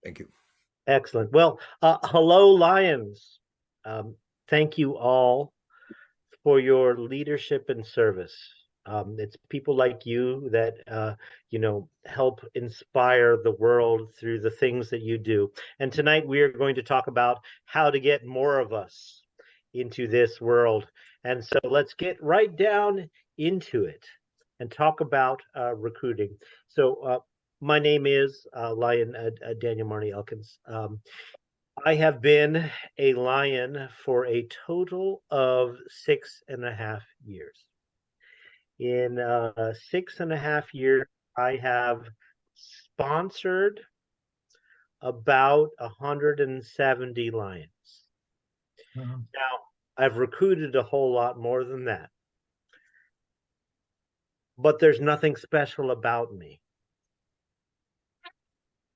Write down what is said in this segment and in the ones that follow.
Thank you. Excellent. Well, hello, Lions. Um, Thank you all for your leadership and service. It's people like you that help inspire the world through the things that you do. And tonight we are going to talk about how to get more of us into this world. And so let's get right down into it and talk about recruiting. So my name is Lion Daniel Marnie Elkins. I have been a Lion for a total of 6.5 years. In 6.5 years, I have sponsored about 170 Lions. Uh-huh. Now, I've recruited a whole lot more than that, but there's nothing special about me.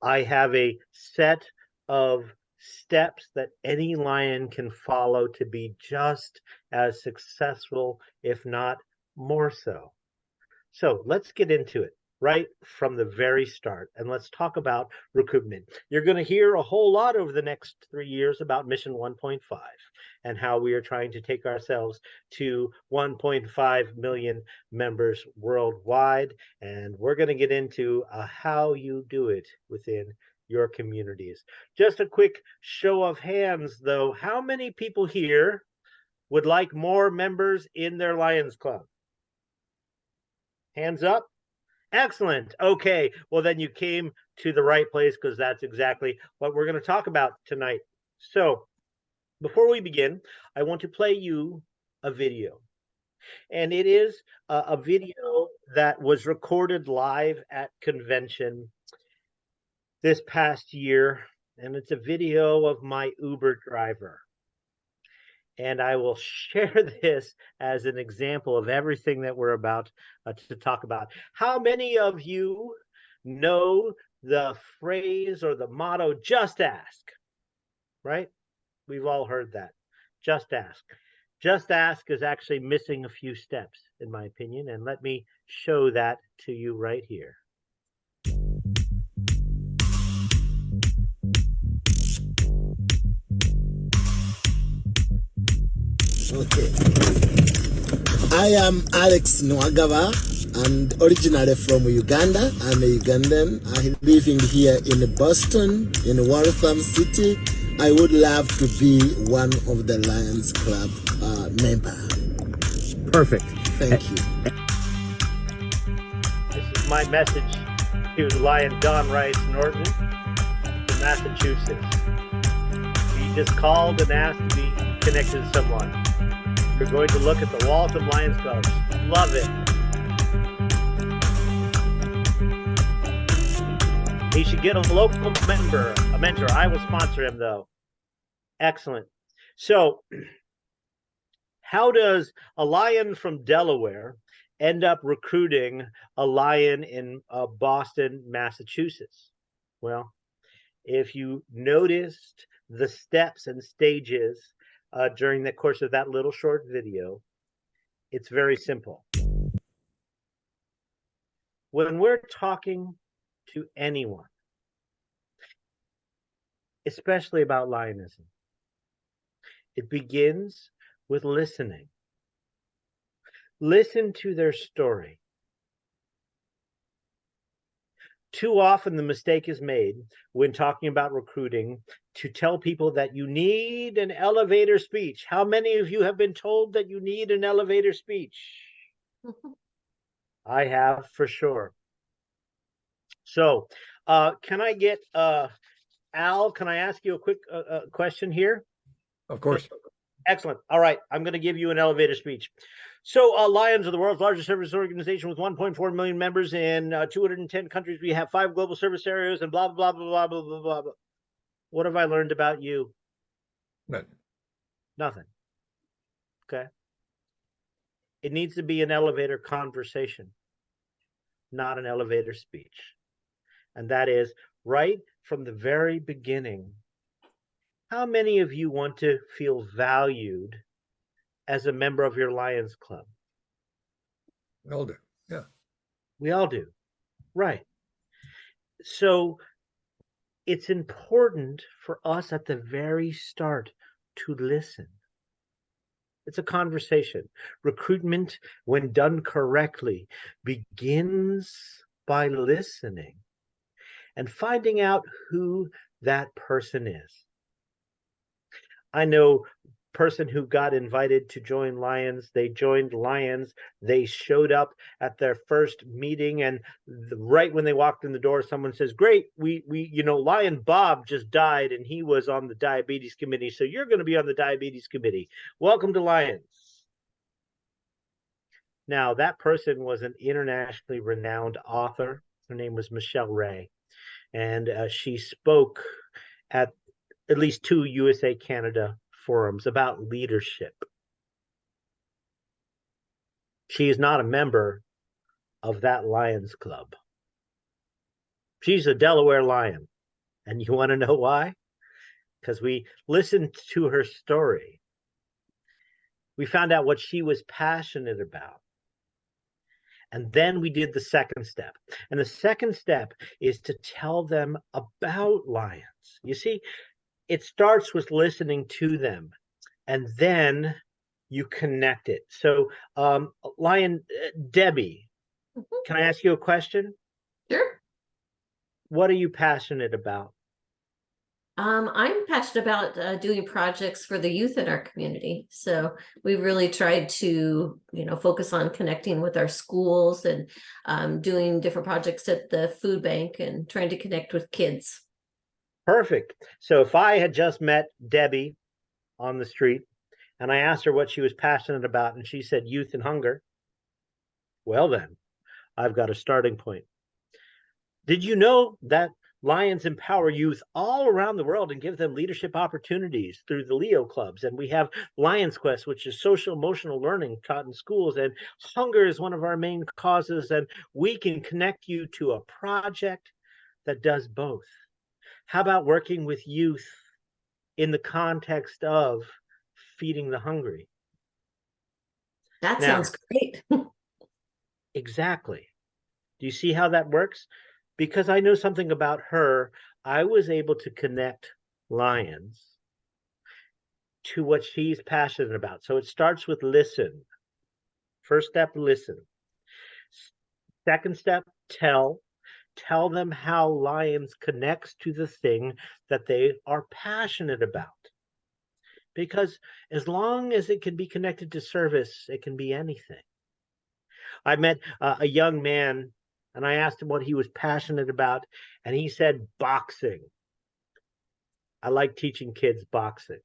I have a set of steps that any Lion can follow to be just as successful, if not more so. So let's get into it right from the very start and let's talk about recruitment. You're going to hear a whole lot over the next 3 years about Mission 1.5 and how we are trying to take ourselves to 1.5 million members worldwide. And we're going to get into how you do it within your communities. Just a quick show of hands, though. How many people here would like more members in their Lions Club? Hands up. Excellent. Okay. Well, then you came to the right place because that's exactly what we're going to talk about tonight. So, before we begin, I want to play you a video. And it is a video that was recorded live at convention this past year. And it's a video of my Uber driver. And I will share this as an example of everything that we're about to talk about. How many of you know the phrase or the motto, just ask, right? We've all heard that. Just ask. Just ask is actually missing a few steps, in my opinion. And let me show that to you right here. Okay. I am Alex Nwagaba and originally from Uganda. I'm a Ugandan. I'm living here in Boston, in Waltham City. I would love to be one of the Lions Club member. Perfect. Thank you. This is my message to Lion Don Rice Norton from Massachusetts. He just called and asked to be connected to someone. We're going to look at the Waltham Lions Clubs. Love it. He should get a local member, a mentor. I will sponsor him, though. Excellent. So, how does a Lion from Delaware end up recruiting a Lion in Boston, Massachusetts? Well, if you noticed the steps and stages during the course of that little short video, it's very simple. When we're talking to anyone, especially about Lionism, it begins with listening. Listen to their story. Too often the mistake is made when talking about recruiting to tell people that you need an elevator speech. How many of you have been told that you need an elevator speech? I have, for sure. So, can I get Al? Can I ask you a quick question here? Of course. Excellent. All right, I'm going to give you an elevator speech. So, Lions are the world's largest service organization with 1.4 million members in 210 countries. We have 5 global service areas and blah, blah, blah, blah, blah, blah, blah, blah. What have I learned about you? None. Nothing. Okay. It needs to be an elevator conversation, not an elevator speech. And that is right from the very beginning. How many of you want to feel valued as a member of your Lions Club? We all do. Yeah. We all do. Right. So it's important for us at the very start to listen. It's a conversation. Recruitment, when done correctly, begins by listening and finding out who that person is. I know person who got invited to join Lions. They joined Lions. They showed up at their first meeting, and right when they walked in the door, someone says, "Great, we Lion Bob just died, and he was on the diabetes committee, so you're going to be on the diabetes committee. Welcome to Lions." Now, that person was an internationally renowned author. Her name was Michelle Ray, and she spoke at least 2 USA Canada forums about leadership. She is not a member of that Lions Club. She's a Delaware Lion. And you want to know why? Because we listened to her story. We found out what she was passionate about. And then we did the second step. And the second step is to tell them about Lions. You see, it starts with listening to them, and then you connect it. So, Lion, Debbie, can I ask you a question? Sure. What are you passionate about? I'm passionate about doing projects for the youth in our community. So we really tried to, focus on connecting with our schools and doing different projects at the food bank and trying to connect with kids. Perfect. So if I had just met Debbie on the street and I asked her what she was passionate about and she said youth and hunger, well then, I've got a starting point. Did you know that Lions empower youth all around the world and give them leadership opportunities through the Leo clubs? And we have Lions Quest, which is social emotional learning taught in schools. And hunger is one of our main causes. And we can connect you to a project that does both. How about working with youth in the context of feeding the hungry? That Now, sounds great. Exactly. Do you see how that works? Because I know something about her, I was able to connect Lions to what she's passionate about. So it starts with listen. First step, listen. Second step, tell. Tell them how Lions connects to the thing that they are passionate about. Because as long as it can be connected to service, it can be anything. I met a young man and I asked him what he was passionate about, and he said boxing. I like teaching kids boxing.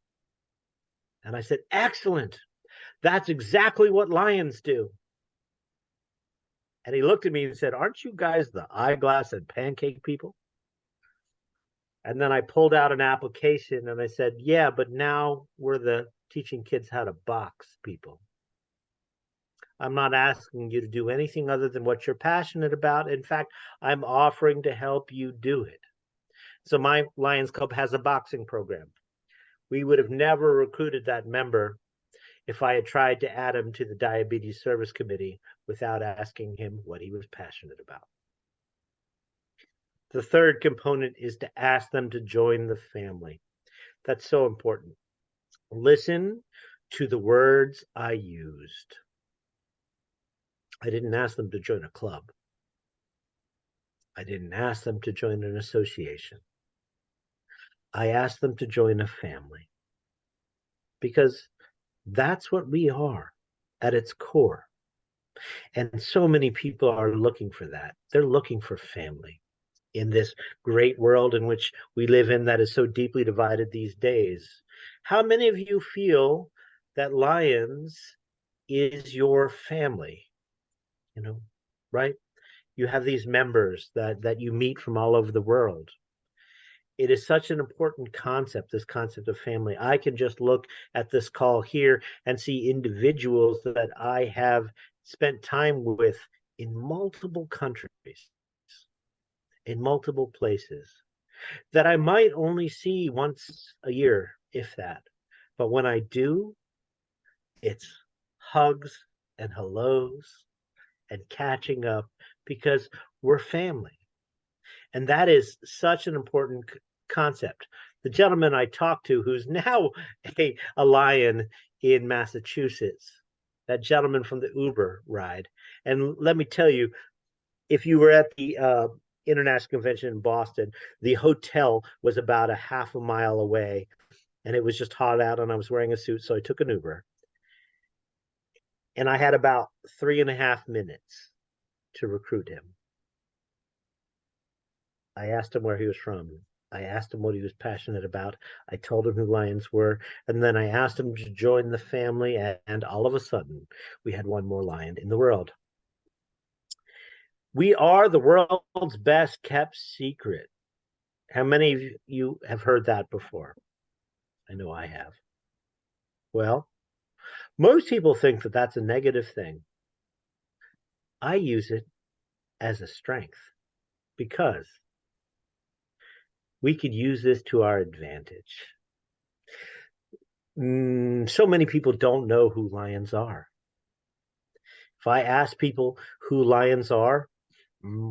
And I said, excellent. That's exactly what Lions do. And he looked at me and said, aren't you guys the eyeglass and pancake people? And then I pulled out an application and I said, yeah, but now we're the teaching kids how to box people. I'm not asking you to do anything other than what you're passionate about. In fact, I'm offering to help you do it. So my Lions Club has a boxing program. We would have never recruited that member if I had tried to add him to the Diabetes Service Committee without asking him what he was passionate about. The third component is to ask them to join the family. That's so important. Listen to the words I used. I didn't ask them to join a club. I didn't ask them to join an association. I asked them to join a family. Because that's what we are at its core. And so many people are looking for that. They're looking for family in this great world in which we live in that is so deeply divided these days. How many of you feel that Lions is your family? Right? You have these members that you meet from all over the world. It is such an important concept, this concept of family. I can just look at this call here and see individuals that I have spent time with in multiple countries, in multiple places, that I might only see once a year, if that. But when I do, it's hugs and hellos and catching up because we're family. And that is such an important concept. The gentleman I talked to, who's now a Lion in Massachusetts, that gentleman from the Uber ride. And let me tell you, if you were at the International Convention in Boston, the hotel was about a half a mile away, and it was just hot out, and I was wearing a suit, so I took an Uber. And I had about 3.5 minutes to recruit him. I asked him where he was from. I asked him what he was passionate about. I told him who Lions were, and then I asked him to join the family, and all of a sudden, we had one more Lion in the world. We are the world's best kept secret. How many of you have heard that before? I know I have. Well, most people think that that's a negative thing. I use it as a strength because we could use this to our advantage. So many people don't know who Lions are. If I ask people who Lions are,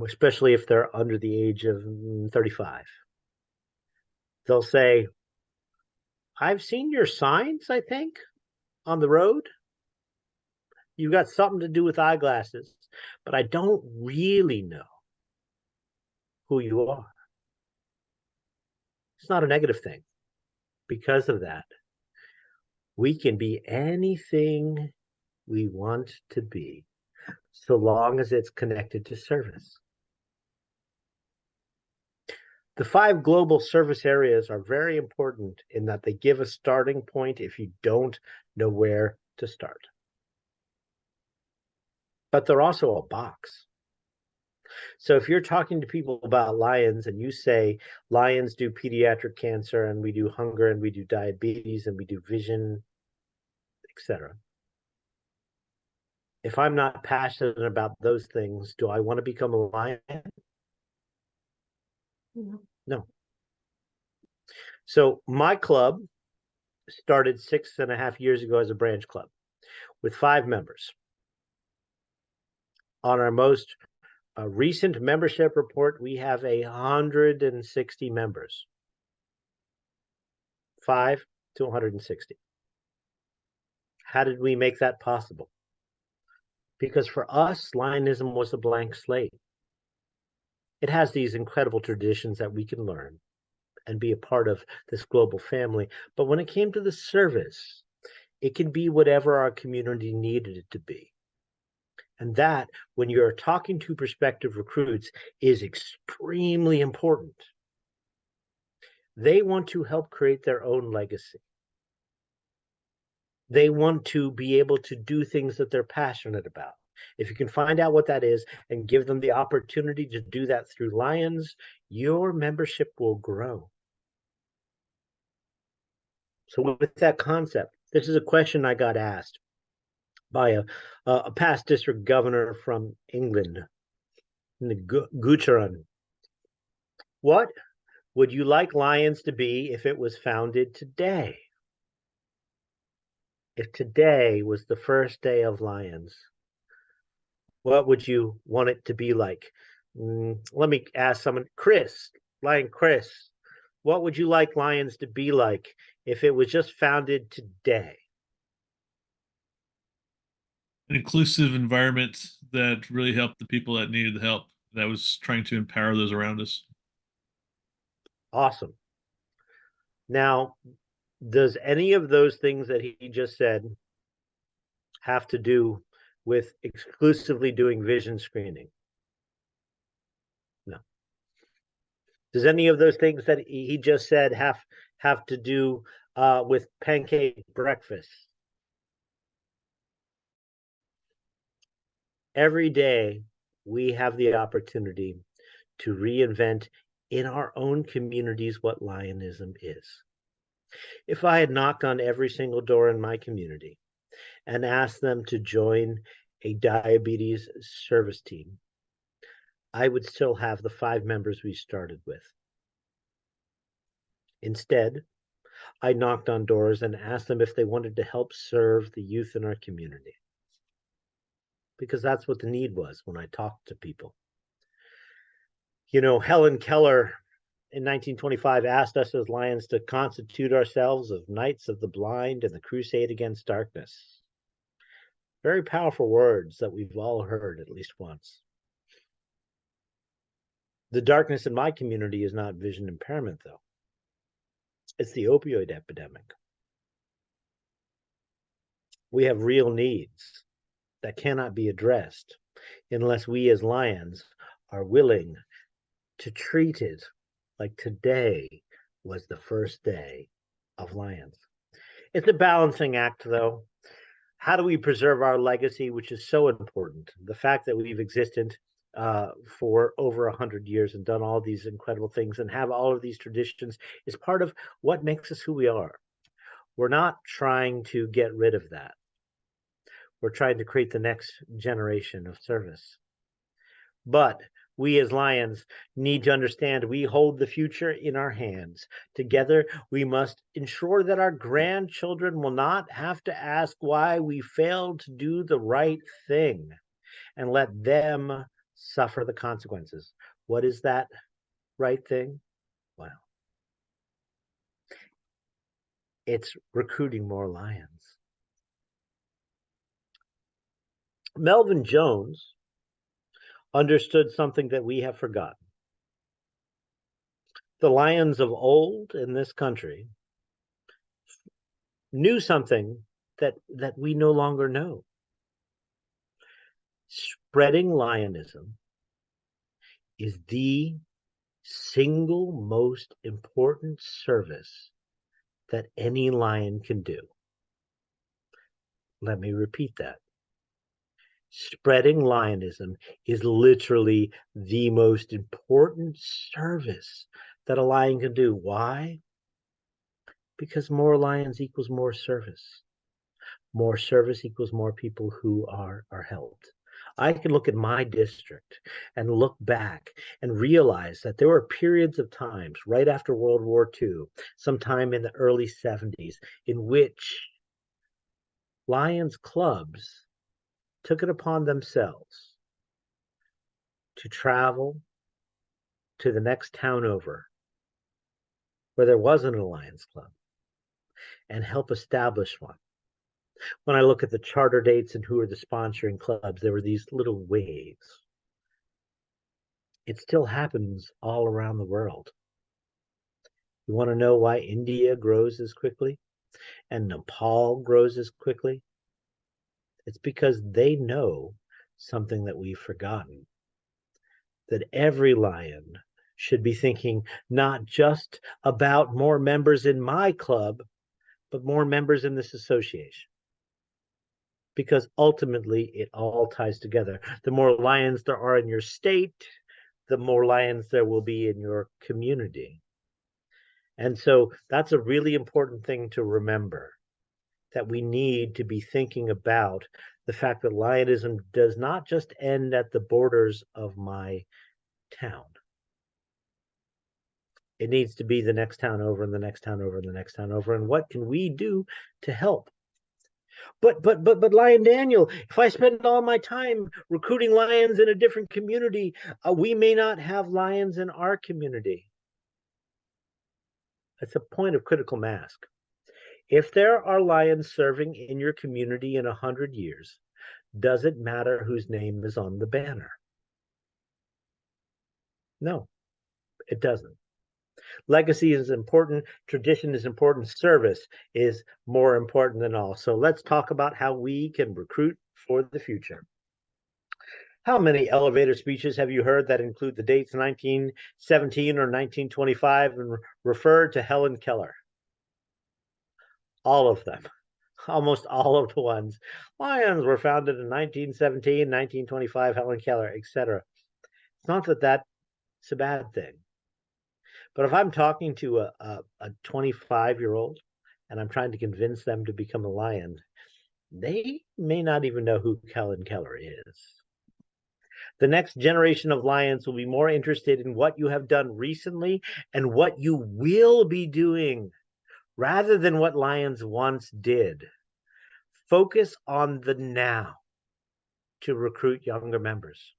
especially if they're under the age of 35, they'll say, I've seen your signs, I think, on the road. You've got something to do with eyeglasses, but I don't really know who you are. It's not a negative thing. Because of that, we can be anything we want to be, so long as it's connected to service. The 5 global service areas are very important in that they give a starting point if you don't know where to start. But they're also a box. So if you're talking to people about Lions and you say Lions do pediatric cancer and we do hunger and we do diabetes and we do vision, etc. If I'm not passionate about those things, do I want to become a Lion? No. So my club started 6.5 years ago as a branch club with 5 members. On our most recent membership report, we have 160 members. 5 to 160. How did we make that possible? Because for us, Lionism was a blank slate. It has these incredible traditions that we can learn and be a part of this global family. But when it came to the service, it can be whatever our community needed it to be. And that, when you're talking to prospective recruits, is extremely important. They want to help create their own legacy. They want to be able to do things that they're passionate about. If you can find out what that is and give them the opportunity to do that through Lions, your membership will grow. So with that concept, this is a question I got asked by a past district governor from England, Gutteron. What would you like Lions to be if it was founded today? If today was the first day of Lions, what would you want it to be like? Let me ask someone. Chris, Lion Chris, what would you like Lions to be like if it was just founded today? An inclusive environment that really helped the people that needed the help, that was trying to empower those around us. Awesome. Now, does any of those things that he just said have to do with exclusively doing vision screening? No. Does any of those things that he just said have to do with pancake breakfast? Every day, we have the opportunity to reinvent in our own communities what Lionism is. If I had knocked on every single door in my community and asked them to join a diabetes service team, I would still have the 5 members we started with. Instead, I knocked on doors and asked them if they wanted to help serve the youth in our community, because that's what the need was when I talked to people. You know, Helen Keller in 1925 asked us as Lions to constitute ourselves of knights of the blind in the crusade against darkness. Very powerful words that we've all heard at least once. The darkness in my community is not vision impairment, though. It's the opioid epidemic. We have real needs that cannot be addressed unless we as Lions are willing to treat it like today was the first day of Lions. It's a balancing act, though. How do we preserve our legacy, which is so important? The fact that we've existed for over 100 years and done all these incredible things and have all of these traditions is part of what makes us who we are. We're not trying to get rid of that. We're trying to create the next generation of service. But we as Lions need to understand we hold the future in our hands. Together, we must ensure that our grandchildren will not have to ask why we failed to do the right thing and let them suffer the consequences. What is that right thing? Well, it's recruiting more Lions. Melvin Jones understood something that we have forgotten. The Lions of old in this country knew something that we no longer know. Spreading Lionism is the single most important service that any Lion can do. Let me repeat that. Spreading Lionism is literally the most important service that a Lion can do. Why? Because more Lions equals more service. More service equals more people who are helped. I can look at my district and look back and realize that there were periods of times right after World War II, sometime in the early 70s, in which Lions clubs took it upon themselves to travel to the next town over where there wasn't a Lions club and help establish one. When I look at the charter dates and who are the sponsoring clubs, there were these little waves. It still happens all around the world. You want to know why India grows as quickly and Nepal grows as quickly? It's because they know something that we've forgotten. That every Lion should be thinking not just about more members in my club, but more members in this association. Because ultimately it all ties together. The more Lions there are in your state, the more Lions there will be in your community. And so that's a really important thing to remember, that we need to be thinking about the fact that Lionism does not just end at the borders of my town. It needs to be the next town over and the next town over and the next town over. And what can we do to help? But Lion Daniel, if I spend all my time recruiting Lions in a different community, we may not have Lions in our community. That's a point of critical mass. If there are Lions serving in your community in 100 years, does it matter whose name is on the banner? No, it doesn't. Legacy is important, tradition is important, service is more important than all. So let's talk about how we can recruit for the future. How many elevator speeches have you heard that include the dates 1917 or 1925 and refer to Helen Keller? All of them. Almost all of the ones. Lions were founded in 1917, 1925, Helen Keller, etc. It's not that that's a bad thing. But if I'm talking to a 25-year-old and I'm trying to convince them to become a Lion, they may not even know who Helen Keller is. The next generation of Lions will be more interested in what you have done recently and what you will be doing, rather than what Lions once did. Focus on the now to recruit younger members.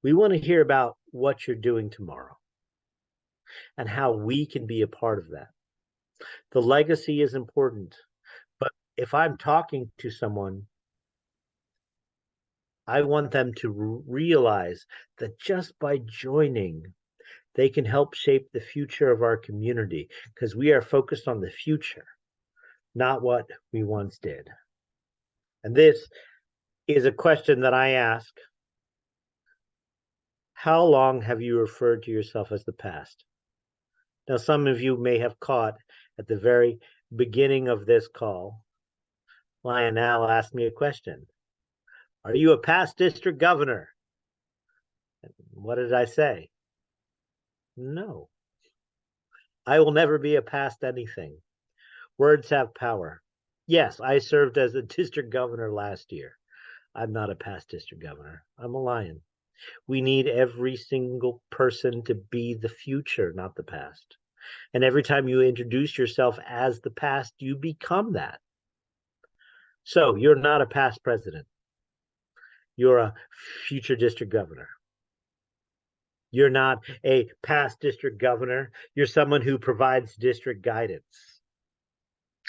We want to hear about what you're doing tomorrow and how we can be a part of that. The legacy is important, but if I'm talking to someone, I want them to realize that just by joining, they can help shape the future of our community, because we are focused on the future, not what we once did. And this is a question that I ask. How long have you referred to yourself as the past? Now, some of you may have caught at the very beginning of this call, Lionel asked me a question. Are you a past district governor? And what did I say? No. I will never be a past anything. Words have power. Yes, I served as a district governor last year. I'm not a past district governor. I'm a Lion. We need every single person to be the future, not the past. And every time you introduce yourself as the past, you become that. So you're not a past president. You're a future district governor. You're not a past district governor. You're someone who provides district guidance.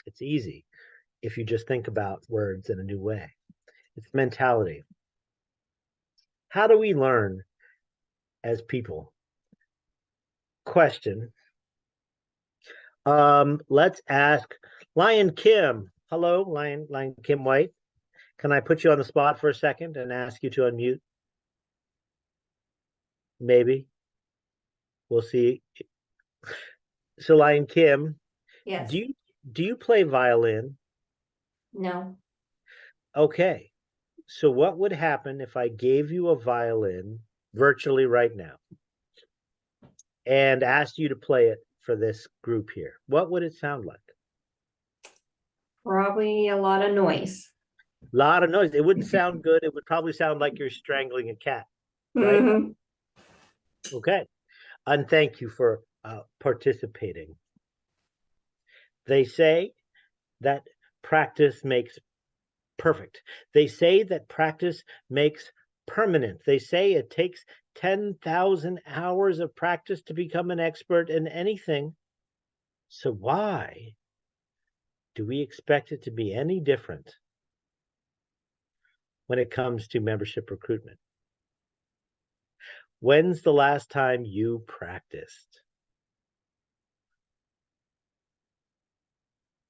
It's easy if you just think about words in a new way. It's mentality. How do we learn as people? Question. Let's ask Lion Kim. Hello, Lion Kim White. Can I put you on the spot for a second and ask you to unmute? Maybe. We'll see. So Lion Kim, Yes. do you play violin? No. Okay. So what would happen if I gave you a violin virtually right now and asked you to play it for this group here? What would it sound like? Probably a lot of noise. A lot of noise. It wouldn't sound good. It would probably sound like you're strangling a cat. Right. Mhm. Okay. And thank you for participating. They say that practice makes perfect. They say that practice makes permanent. They say it takes 10,000 hours of practice to become an expert in anything. So why do we expect it to be any different when it comes to membership recruitment? When's the last time you practiced?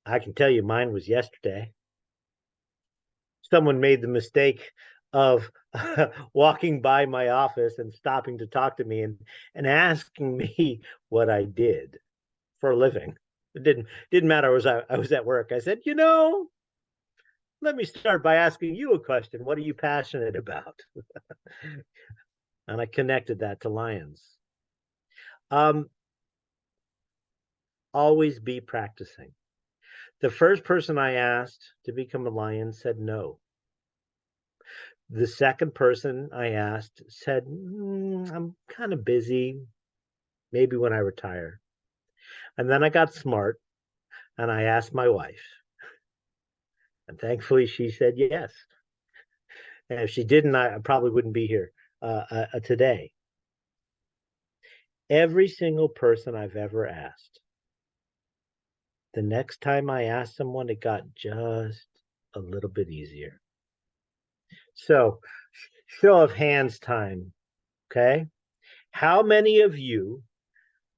I can tell you mine was yesterday. Someone made the mistake of walking by my office and stopping to talk to me and asking me what I did for a living. It didn't matter. I was at work. I said, let me start by asking you a question. What are you passionate about? And I connected that to Lions. Always be practicing. The first person I asked to become a Lion said no. The second person I asked said, I'm kind of busy, maybe when I retire. And then I got smart and I asked my wife. And thankfully she said yes. And if she didn't, I probably wouldn't be here today. Every single person I've ever asked, the next time I asked someone, it got just a little bit easier. So, show of hands time, okay? How many of you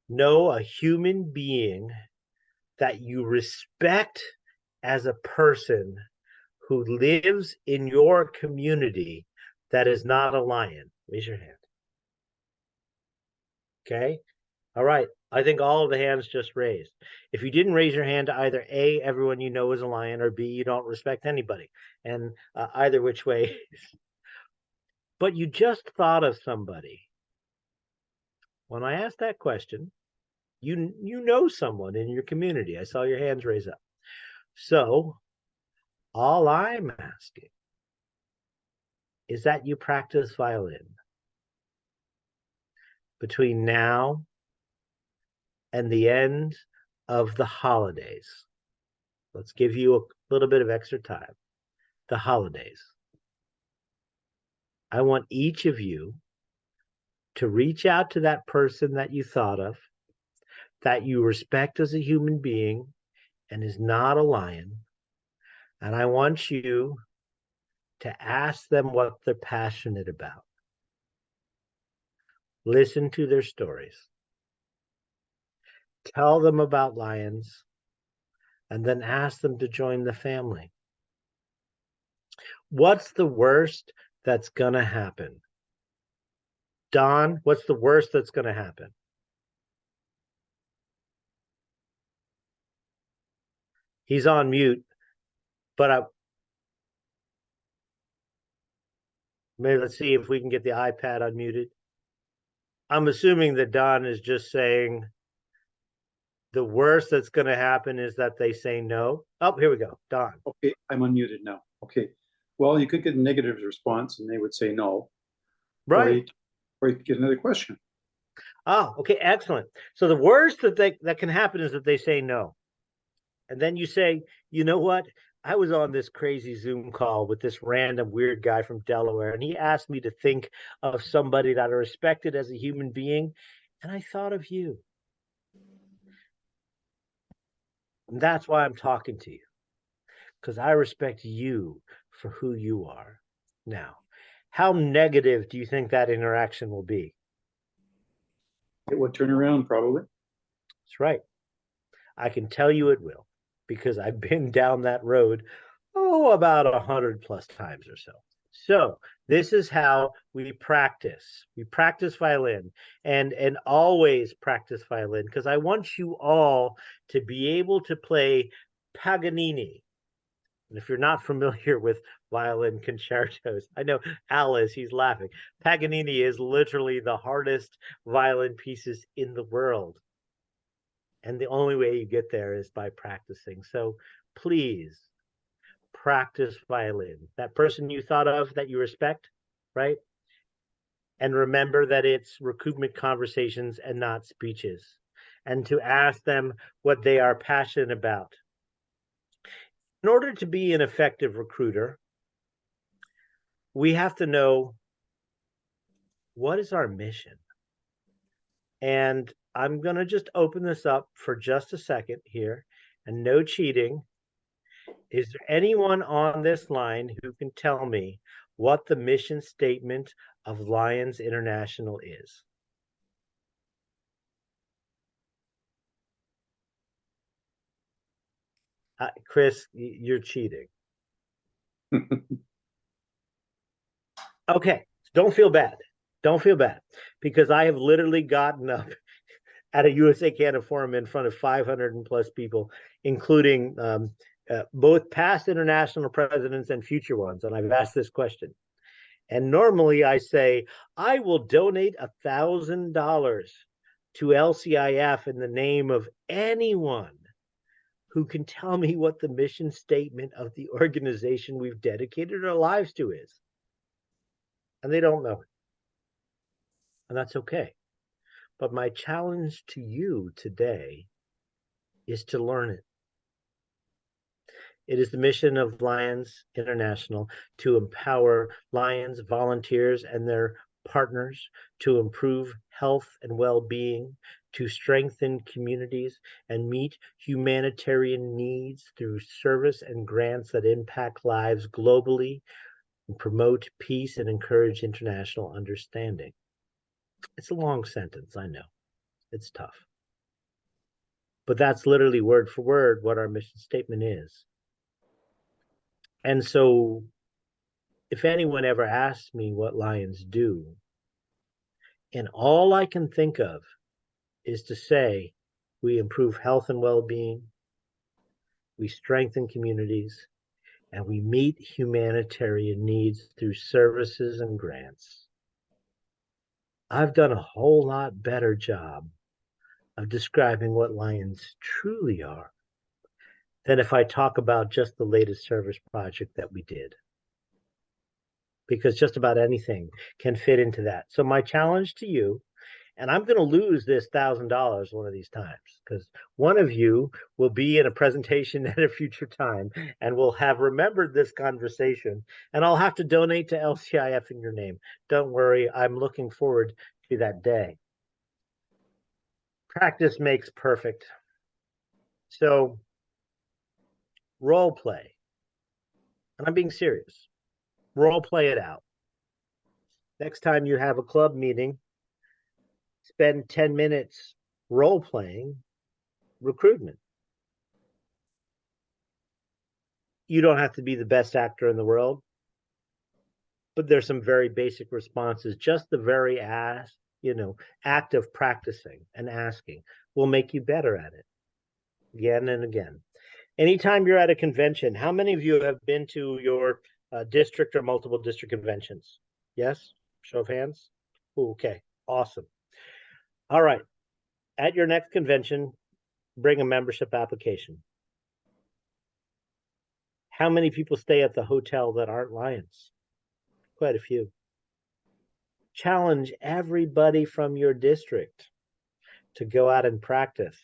know a human being that you respect as a person who lives in your community that is not a Lion? Raise your hand. Okay. All right. I think all of the hands just raised. If you didn't raise your hand, either A, everyone you know is a Lion, or B, you don't respect anybody. And either which way. But you just thought of somebody. When I asked that question, you know someone in your community. I saw your hands raise up. So all I'm asking is that you practice violin between now and the end of the holidays. Let's give you a little bit of extra time. The holidays. I want each of you to reach out to that person that you thought of, that you respect as a human being and is not a lion. And I want you to ask them what they're passionate about. Listen to their stories. Tell them about lions, and then ask them to join the family. What's the worst that's going to happen? Don, what's the worst that's going to happen? He's on mute, but maybe let's see if we can get the iPad unmuted. I'm assuming that Don is just saying the worst that's going to happen is that they say no. Oh, here we go. Don. Okay, I'm unmuted now. Okay. Well, you could get a negative response and they would say no. Right. Or you could get another question. Oh, okay, excellent. So the worst that can happen is that they say no. And then you say, you know what? I was on this crazy Zoom call with this random weird guy from Delaware, and he asked me to think of somebody that I respected as a human being, and I thought of you. And that's why I'm talking to you, because I respect you for who you are. Now, how negative do you think that interaction will be? It would turn around probably. That's right. I can tell you it will, because I've been down that road, about 100+ times or so. So this is how we practice. We practice violin and always practice violin, because I want you all to be able to play Paganini. And if you're not familiar with violin concertos, I know Al is, he's laughing. Paganini is literally the hardest violin pieces in the world. And the only way you get there is by practicing. So please practice violin. That person you thought of that you respect, right? And remember that it's recoupment conversations and not speeches. And to ask them what they are passionate about. In order to be an effective recruiter, we have to know, what is our mission? And I'm going to just open this up for just a second here, and no cheating. Is there anyone on this line who can tell me what the mission statement of Lions International is? Chris, you're cheating. Okay, don't feel bad. Don't feel bad, because I have literally gotten up at a USA Canada forum in front of 500+ people, including both past international presidents and future ones. And I've asked this question. And normally I say, I will donate $1,000 to LCIF in the name of anyone who can tell me what the mission statement of the organization we've dedicated our lives to is. And they don't know it. And that's okay. But my challenge to you today is to learn it. It is the mission of Lions International to empower Lions volunteers and their partners to improve health and well-being, to strengthen communities and meet humanitarian needs through service and grants that impact lives globally, and promote peace and encourage international understanding. It's a long sentence, I know. It's tough. But that's literally word for word what our mission statement is. And so if anyone ever asks me what Lions do, and all I can think of is to say, we improve health and well-being, we strengthen communities, and we meet humanitarian needs through services and grants. I've done a whole lot better job of describing what Lions truly are than if I talk about just the latest service project that we did. Because just about anything can fit into that. So my challenge to you, and I'm going to lose this $1,000 one of these times, because one of you will be in a presentation at a future time and will have remembered this conversation, and I'll have to donate to LCIF in your name. Don't worry, I'm looking forward you that day. Practice makes perfect. So role play, and I'm being serious. Role play it out. Next time you have a club meeting, spend 10 minutes role playing recruitment. You don't have to be the best actor in the world, but there's some very basic responses. Just the very act of practicing and asking will make you better at it again and again. Anytime you're at a convention, how many of you have been to your district or multiple district conventions? Yes? Show of hands? Ooh, okay, awesome. All right. At your next convention, bring a membership application. How many people stay at the hotel that aren't Lions? Quite a few. Challenge everybody from your district to go out and practice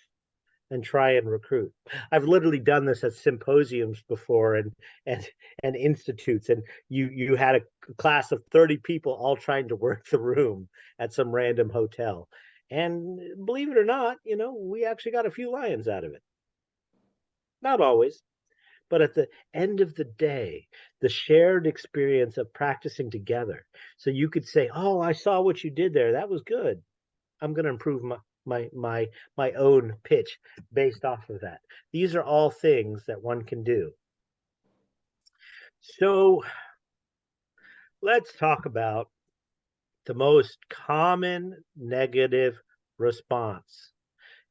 and try and recruit. I've literally done this at symposiums before and institutes, and you had a class of 30 people all trying to work the room at some random hotel. And believe it or not, we actually got a few Lions out of it. Not always, but at the end of the day, the shared experience of practicing together. So you could say, oh, I saw what you did there. That was good. I'm going to improve my own pitch based off of that. These are all things that one can do. So let's talk about the most common negative response.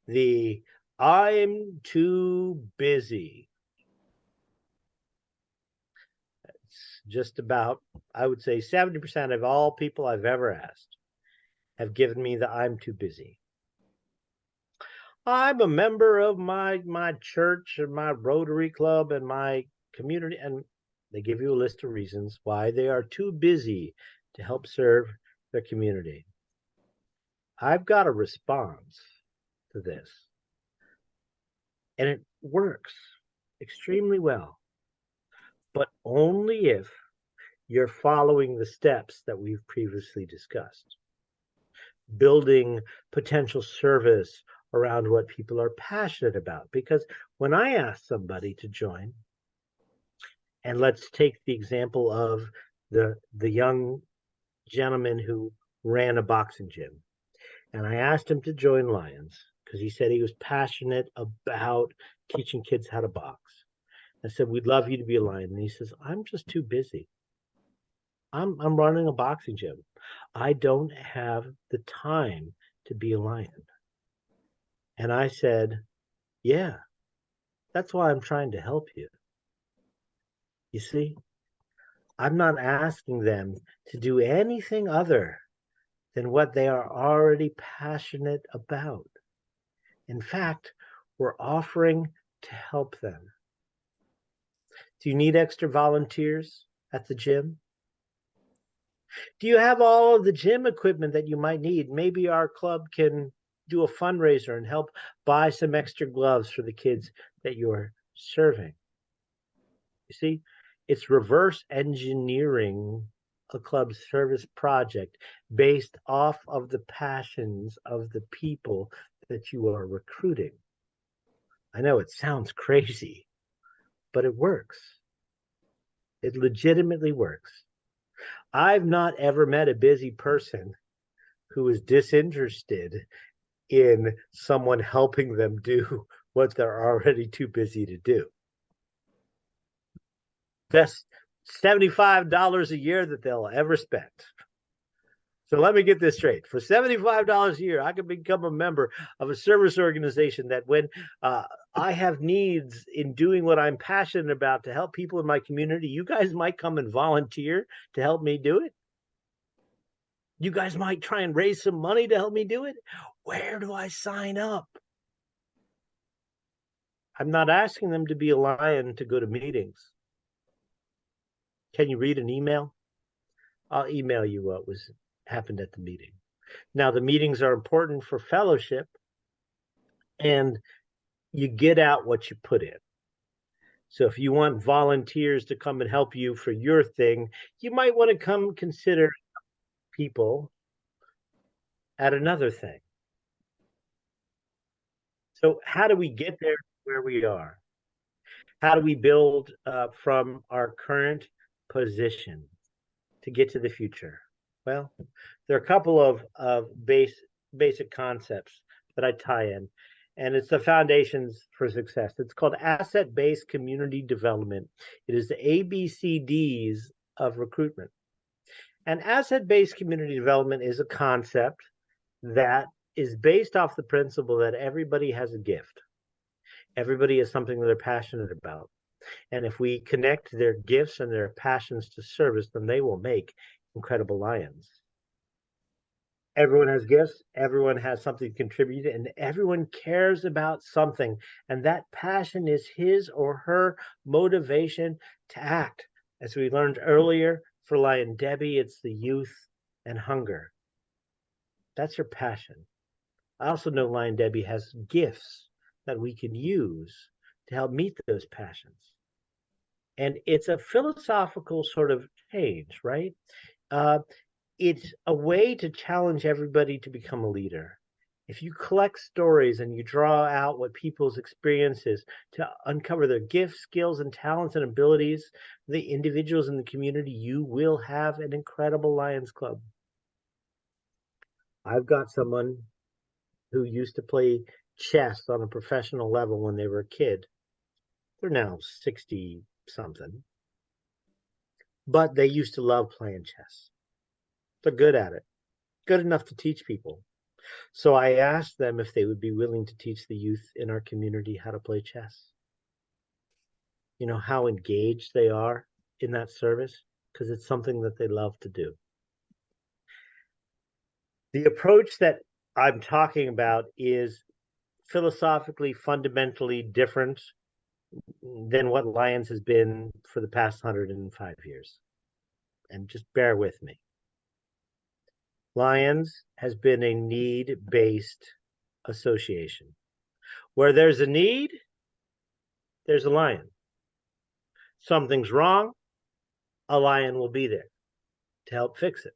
The I'm too busy. It's just about, I would say 70% of all people I've ever asked have given me the I'm too busy. I'm a member of my church and my Rotary Club and my community, and they give you a list of reasons why they are too busy to help serve their community. I've got a response to this, and it works extremely well, but only if you're following the steps that we've previously discussed. Building potential service around what people are passionate about. Because when I ask somebody to join, and let's take the example of the young gentleman who ran a boxing gym, and I asked him to join Lions because he said he was passionate about teaching kids how to box. I said, we'd love you to be a Lion. And he says, I'm just too busy. I'm running a boxing gym. I don't have the time to be a Lion. And I said, yeah, that's why I'm trying to help you. You see, I'm not asking them to do anything other than what they are already passionate about. In fact, we're offering to help them. Do you need extra volunteers at the gym? Do you have all of the gym equipment that you might need? Maybe our club can do a fundraiser and help buy some extra gloves for the kids that you're serving. You see, it's reverse engineering a club service project based off of the passions of the people that you are recruiting. I know it sounds crazy, but it works. It legitimately works. I've not ever met a busy person who is disinterested in someone helping them do what they're already too busy to do. That's $75 a year that they'll ever spend. So let me get this straight. For $75 a year, I can become a member of a service organization that when I have needs in doing what I'm passionate about to help people in my community, you guys might come and volunteer to help me do it. You guys might try and raise some money to help me do it. Where do I sign up? I'm not asking them to be a Lion to go to meetings. Can you read an email? I'll email you what happened at the meeting. Now, the meetings are important for fellowship, and you get out what you put in. So if you want volunteers to come and help you for your thing, you might want to come consider people at another thing. So how do we get there where we are? How do we build from our current position to get to the future? Well, there are a couple of basic concepts that I tie in, and it's the foundations for success. It's called asset-based community development. It is the ABCDs of recruitment. And asset-based community development is a concept that is based off the principle that everybody has a gift. Everybody has something that they're passionate about. And if we connect their gifts and their passions to service, then they will make incredible lions. Everyone has gifts, everyone has something to contribute, and everyone cares about something. And that passion is his or her motivation to act. As we learned earlier, for Lion Debbie, it's the youth and hunger. That's her passion. I also know Lion Debbie has gifts that we can use to help meet those passions. And it's a philosophical sort of change, right? It's a way to challenge everybody to become a leader. If you collect stories and you draw out what people's experiences to uncover their gifts, skills, and talents and abilities, the individuals in the community, you will have an incredible Lions Club. I've got someone who used to play chess on a professional level when they were a kid. They're now 60 something, but they used to love playing chess. They're good at it, good enough to teach people. So I asked them if they would be willing to teach the youth in our community how to play chess. You know, how engaged they are in that service, because it's something that they love to do. The approach that I'm talking about is philosophically fundamentally different than what Lions has been for the past 105 years. And just bear with me. Lions has been a need-based association. Where there's a need, there's a lion. Something's wrong, a lion will be there to help fix it.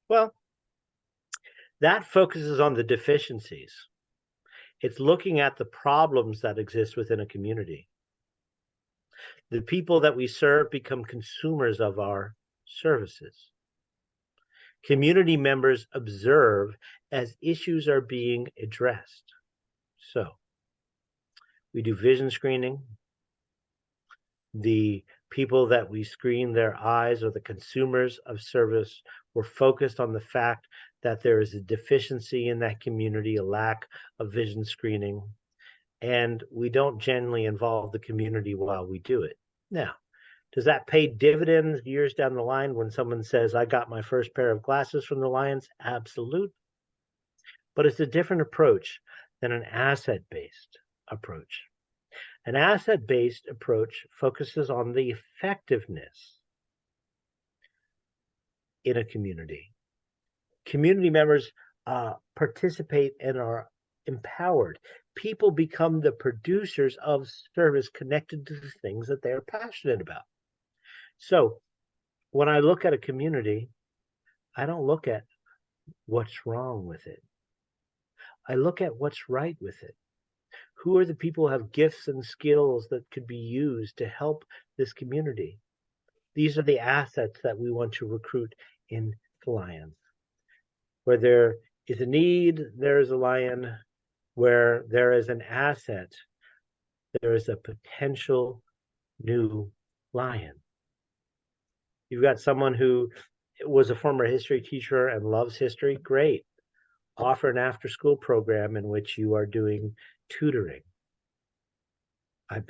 Well, that focuses on the deficiencies. It's looking at the problems that exist within a community. The people that we serve become consumers of our services. Community members observe as issues are being addressed. So we do vision screening. The people that we screen their eyes are the consumers of service. We're focused on the fact that there is a deficiency in that community, a lack of vision screening, and we don't generally involve the community while we do it. Now, does that pay dividends years down the line when someone says, I got my first pair of glasses from the Lions? Absolutely. But it's a different approach than an asset-based approach. An asset-based approach focuses on the effectiveness in a community. Community members participate and are empowered. People become the producers of service connected to the things that they're passionate about. So when I look at a community, I don't look at what's wrong with it. I look at what's right with it. Who are the people who have gifts and skills that could be used to help this community? These are the assets that we want to recruit in the Lions. Where there is a need, there is a lion. Where there is an asset, there is a potential new lion. You've got someone who was a former history teacher and loves history. Great. Offer an after-school program in which you are doing tutoring. I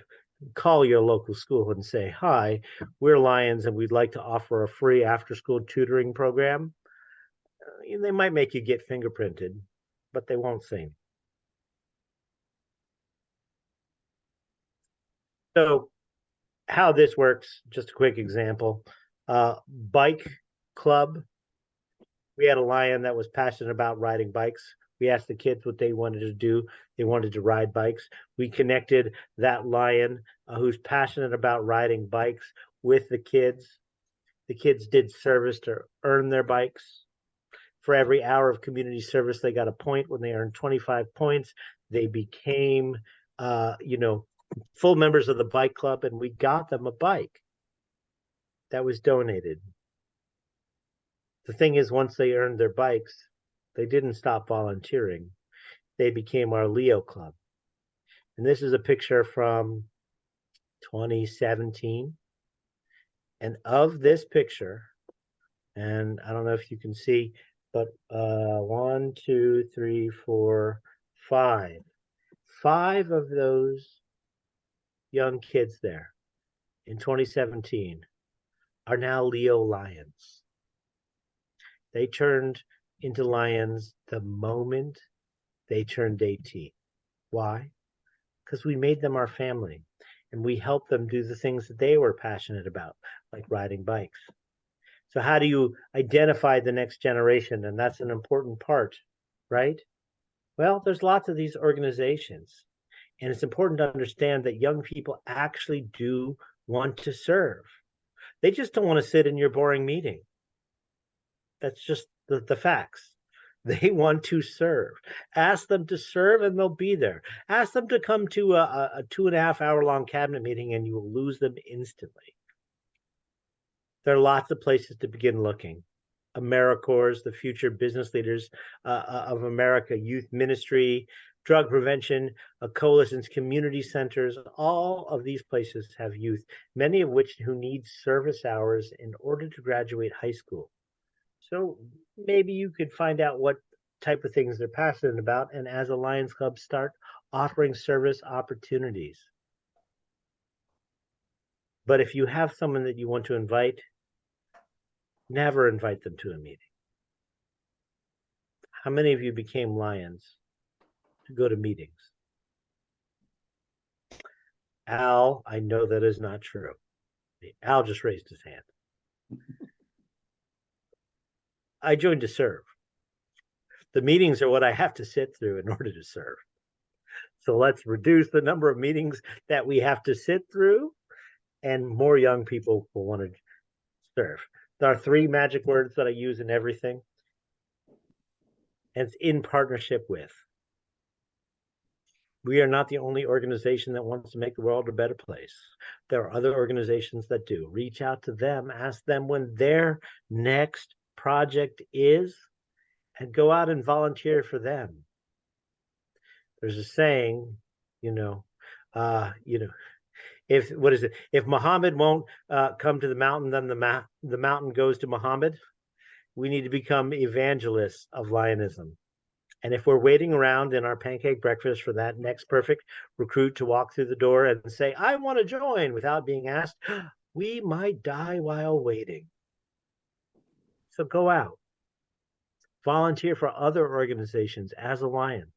call your local school and say, hi, we're Lions and we'd like to offer a free after-school tutoring program. They might make you get fingerprinted, but they won't sing. So how this works, just a quick example. Bike club. We had a lion that was passionate about riding bikes. We asked the kids what they wanted to do. They wanted to ride bikes. We connected that lion who's passionate about riding bikes with the kids. The kids did service to earn their bikes. For every hour of community service, they got a point. When they earned 25 points, they became, full members of the bike club, and we got them a bike that was donated. The thing is, once they earned their bikes, they didn't stop volunteering. They became our Leo Club. And this is a picture from 2017. And of this picture, and I don't know if you can see, but 1, 2, 3, 4, 5. 5 of those young kids there in 2017 are now Leo Lions. They turned into Lions the moment they turned 18. Why? Because we made them our family and we helped them do the things that they were passionate about, like riding bikes. So how do you identify the next generation? And that's an important part, right? Well, there's lots of these organizations, and it's important to understand that young people actually do want to serve. They just don't want to sit in your boring meeting. That's just the facts. They want to serve. Ask them to serve and they'll be there. Ask them to come to a 2.5 hour long cabinet meeting and you will lose them instantly. There are lots of places to begin looking. AmeriCorps, the Future Business Leaders of America, Youth Ministry, Drug Prevention, Coalition's community centers, all of these places have youth, many of which who need service hours in order to graduate high school. So maybe you could find out what type of things they're passionate about, and as a Lions Club, start offering service opportunities. But if you have someone that you want to invite, never invite them to a meeting. How many of you became Lions to go to meetings? Al, I know that is not true. Al just raised his hand. I joined to serve. The meetings are what I have to sit through in order to serve. So let's reduce the number of meetings that we have to sit through, and more young people will want to serve. There are 3 magic words that I use in everything, and it's in partnership with. We are not the only organization that wants to make the world a better place. There are other organizations that do. Reach out to them, ask them when their next project is, and go out and volunteer for them. There's a saying, if Muhammad won't come to the mountain, then the mountain goes to Muhammad. We need to become evangelists of Lionism. And if we're waiting around in our pancake breakfast for that next perfect recruit to walk through the door and say, I want to join without being asked, we might die while waiting. So go out. Volunteer for other organizations as a Lion.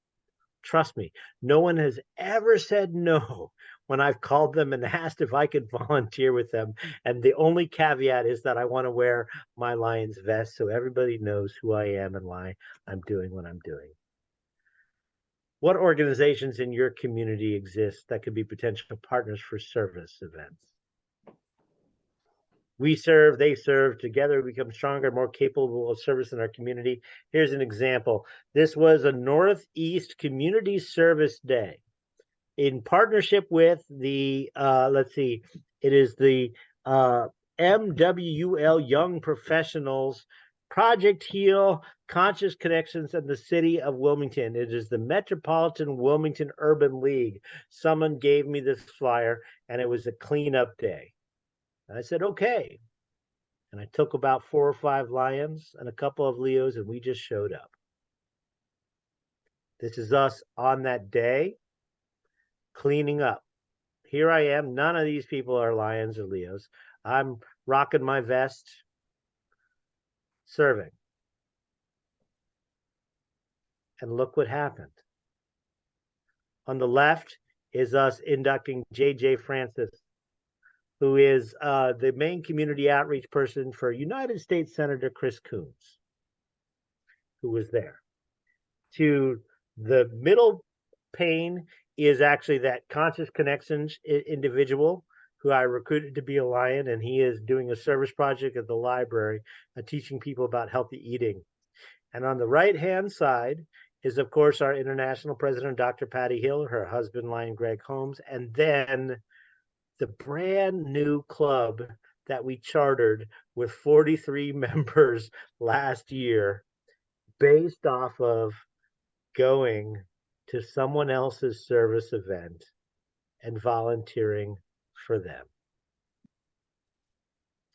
Trust me, no one has ever said no when I've called them and asked if I could volunteer with them. And the only caveat is that I want to wear my Lions vest so everybody knows who I am and why I'm doing what I'm doing. What organizations in your community exist that could be potential partners for service events? We serve, they serve, together we become stronger, more capable of service in our community. Here's an example. This was a Northeast Community Service Day in partnership with the, it is the MWL Young Professionals, Project Heal, Conscious Connections, and the City of Wilmington. It is the Metropolitan Wilmington Urban League. Someone gave me this flyer, and it was a cleanup day. And I said, okay. And I took about 4 or 5 Lions and a couple of Leos, and we just showed up. This is us on that day cleaning up. Here I am. None of these people are Lions or Leos. I'm rocking my vest, serving. And look what happened. On the left is us inducting J.J. Francis, who is the main community outreach person for United States Senator Chris Coons, who was there. To the middle pane is actually that Conscious Connections individual who I recruited to be a Lion, and he is doing a service project at the library, teaching people about healthy eating. And on the right-hand side is, of course, our international president, Dr. Patty Hill, her husband, Lion Greg Holmes, and then the brand new club that we chartered with 43 members last year, based off of going to someone else's service event and volunteering for them.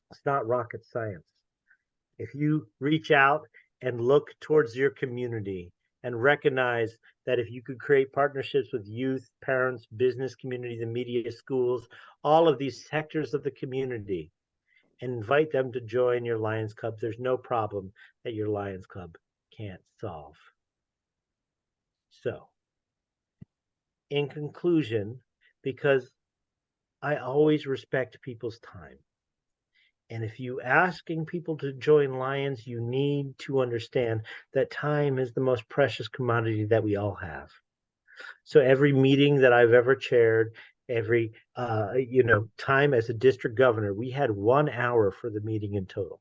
It's not rocket science. If you reach out and look towards your community and recognize that if you could create partnerships with youth, parents, business community, the media, schools, all of these sectors of the community, and invite them to join your Lions Club, there's no problem that your Lions Club can't solve. So, in conclusion, because I always respect people's time, and if you asking people to join Lions, you need to understand that time is the most precious commodity that we all have. So every meeting that I've ever chaired, every time as a district governor, we had 1 hour for the meeting in total.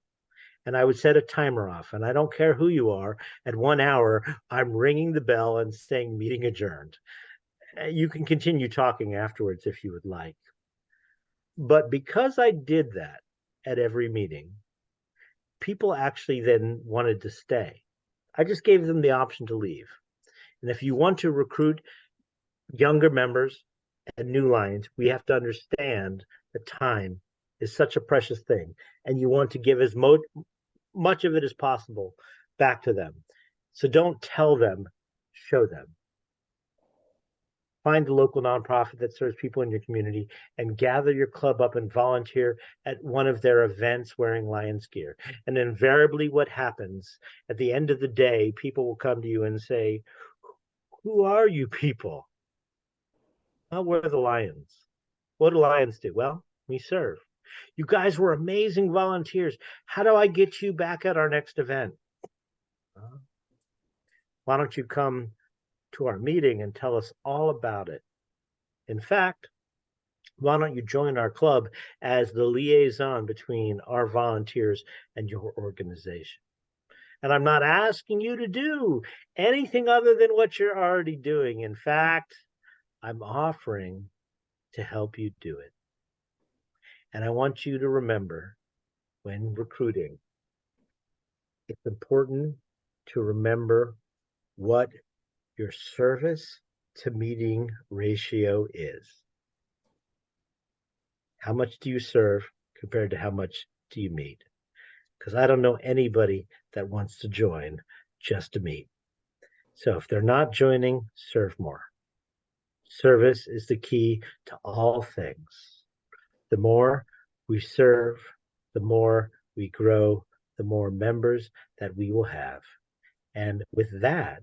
And I would set a timer off, and I don't care who you are, at 1 hour, I'm ringing the bell and saying meeting adjourned. You can continue talking afterwards if you would like. But because I did that at every meeting, people actually then wanted to stay. I just gave them the option to leave. And if you want to recruit younger members and new Lions, we have to understand that time is such a precious thing, and you want to give as much of it as possible back to them. So don't tell them, show them. Find a local nonprofit that serves people in your community and gather your club up and volunteer at one of their events wearing Lions gear. And invariably what happens at the end of the day, people will come to you and say, who are you people? Well, we're the Lions. What do Lions do? Well, we serve. You guys were amazing volunteers. How do I get you back at our next event? Why don't you come to our meeting and tell us all about it? In fact, why don't you join our club as the liaison between our volunteers and your organization? And I'm not asking you to do anything other than what you're already doing. In fact, I'm offering to help you do it. And I want you to remember, when recruiting, it's important to remember what your service to meeting ratio is. How much do you serve compared to how much do you meet? Because I don't know anybody that wants to join just to meet. So if they're not joining, serve more. Service is the key to all things. The more we serve, the more we grow, the more members that we will have. And with that,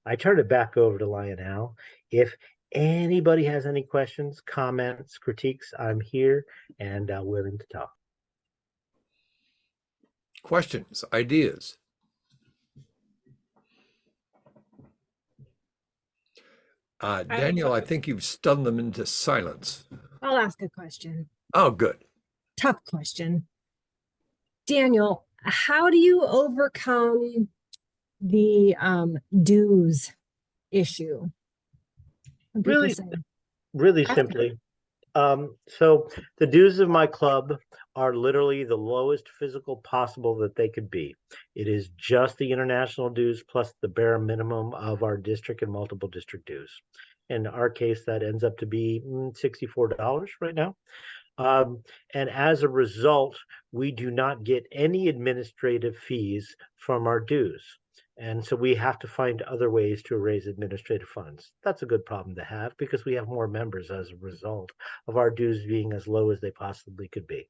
I turn it back over to Lionel. If anybody has any questions, comments, critiques, I'm here and willing to talk. Questions, ideas? Daniel, I think you've stunned them into silence. I'll ask a question. Oh, good. Tough question. Daniel, how do you overcome the dues issue? When people Really, say, really After- simply. So the dues of my club are literally the lowest physical possible that they could be. It is just the international dues plus the bare minimum of our district and multiple district dues. In our case, that ends up to be $64 right now. And as a result, we do not get any administrative fees from our dues. And so we have to find other ways to raise administrative funds. That's a good problem to have because we have more members as a result of our dues being as low as they possibly could be.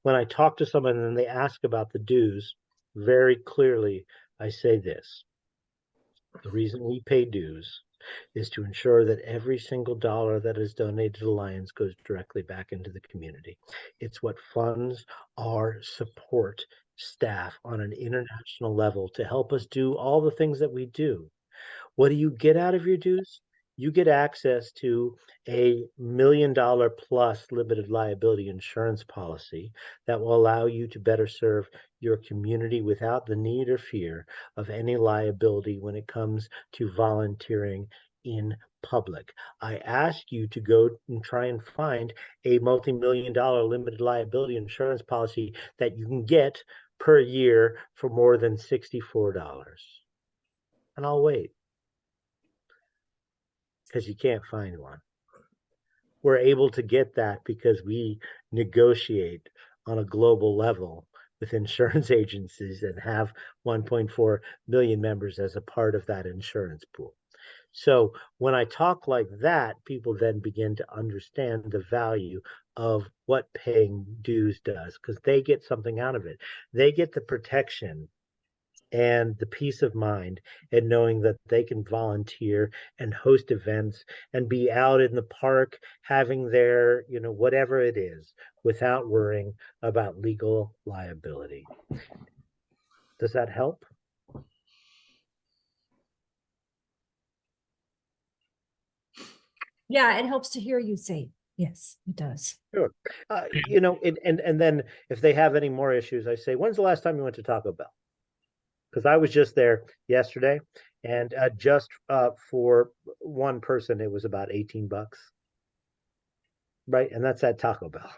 When I talk to someone and they ask about the dues, very clearly, I say this. The reason we pay dues is to ensure that every single dollar that is donated to the Lions goes directly back into the community. It's what funds our support staff on an international level to help us do all the things that we do. What do you get out of your dues? you get access to a $1 million plus limited liability insurance policy that will allow you to better serve your community without the need or fear of any liability when it comes to volunteering in public. I ask you to go and try and find a multi-million dollar limited liability insurance policy that you can get per year for more than $64. And I'll wait, because you can't find one. We're able to get that because we negotiate on a global level with insurance agencies and have 1.4 million members as a part of that insurance pool. So when I talk like that, people then begin to understand the value of what paying dues does, because they get something out of it. They get the protection and the peace of mind and knowing that they can volunteer and host events and be out in the park having their, whatever it is, without worrying about legal liability. Does that help? Yeah, it helps to hear you say, yes, it does. Sure. And then if they have any more issues, I say, when's the last time you went to Taco Bell? Because I was just there yesterday, and just for one person, it was about $18, right? And that's at Taco Bell.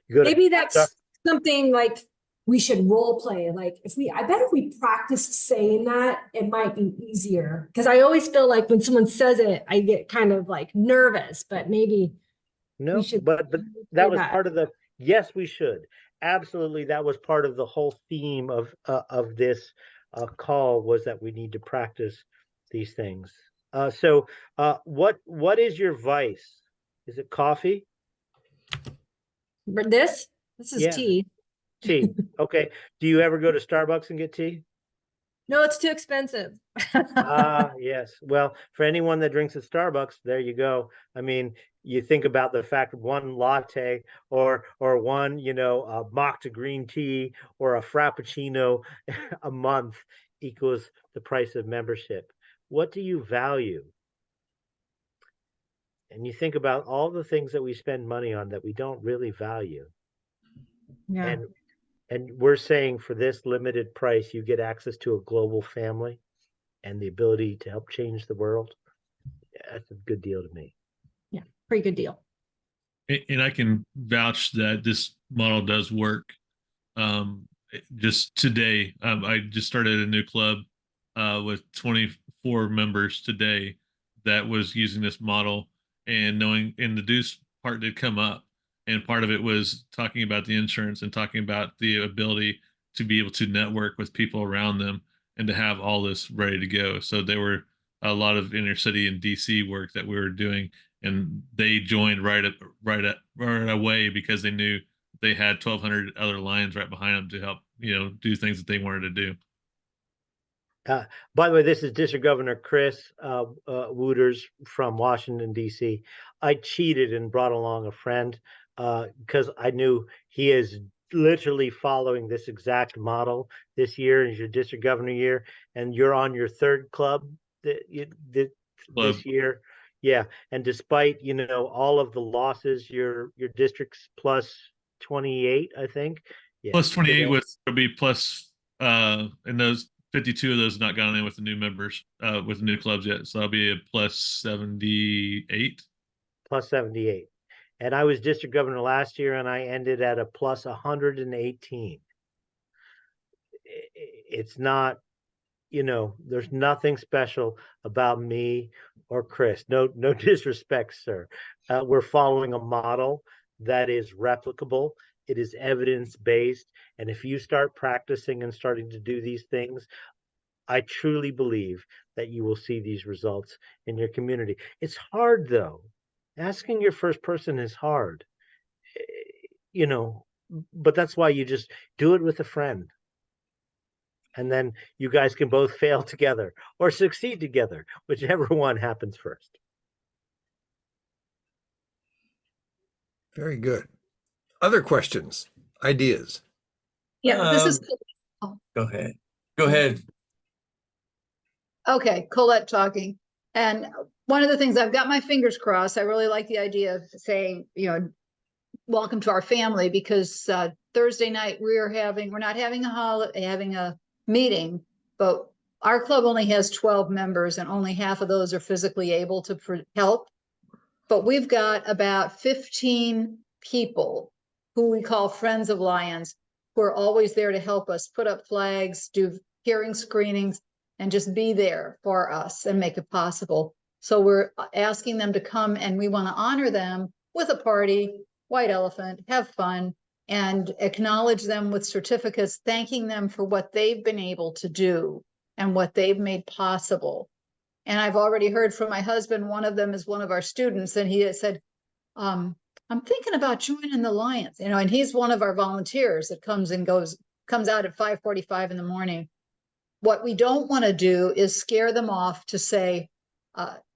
You go to Maybe that's something like we should role play. Like I bet if we practiced saying that, it might be easier. Because I always feel like when someone says it, I get kind of like nervous, but maybe No, we should but that was part of the, yes, we should. Absolutely. That was part of the whole theme of this call, was that we need to practice these things. So what is your vice? Is it coffee? This is Yeah. tea. Tea. Okay. Do you ever go to Starbucks and get tea? No, it's too expensive. Yes. Well, for anyone that drinks at Starbucks, there you go. I mean, you think about the fact one latte or one, mocha green tea or a frappuccino a month equals the price of membership. What do you value? And you think about all the things that we spend money on that we don't really value. Yeah. And we're saying for this limited price, you get access to a global family and the ability to help change the world. Yeah, that's a good deal to me. Yeah, pretty good deal. And I can vouch that this model does work. Just today, I just started a new club with 24 members today that was using this model, and knowing, and the dues part did come up, and part of it was talking about the insurance and talking about the ability to be able to network with people around them and to have all this ready to go. So there were a lot of inner city and DC work that we were doing, and they joined right away because they knew they had 1,200 other Lions right behind them to help, do things that they wanted to do. By the way, this is District Governor Chris Wooters from Washington, D.C. I cheated and brought along a friend because I knew he is literally following this exact model this year. Is your district governor year, and you're on your third club this year. Yeah, and despite all of the losses, your district's plus 28, I think. Yeah, plus 28 would be plus, and those 52 of those not gone in with the new members, with the new clubs yet. So that'll be a plus 78. Plus 78. And I was district governor last year, and I ended at a plus 118. It's not, there's nothing special about me or Chris. No disrespect, sir. We're following a model that is replicable. It is evidence-based. And if you start practicing and starting to do these things, I truly believe that you will see these results in your community. It's hard, though. Asking your first person is hard, but that's why you just do it with a friend. And then you guys can both fail together or succeed together, whichever one happens first. Very good. Other questions, ideas? Yeah, this is, Go ahead. Go ahead. okay, Colette talking. And one of the things I've got my fingers crossed. I really like the idea of saying, welcome to our family, because Thursday night we're not having having a meeting, but our club only has 12 members and only half of those are physically able to help. But we've got about 15 people who we call Friends of Lions, who are always there to help us put up flags, do hearing screenings, and just be there for us and make it possible. So we're asking them to come, and we want to honor them with a party, white elephant, have fun, and acknowledge them with certificates, thanking them for what they've been able to do and what they've made possible. And I've already heard from my husband, one of them is one of our students, and he has said, I'm thinking about joining the Lions, and he's one of our volunteers that comes out at 5:45 in the morning. What we don't want to do is scare them off to say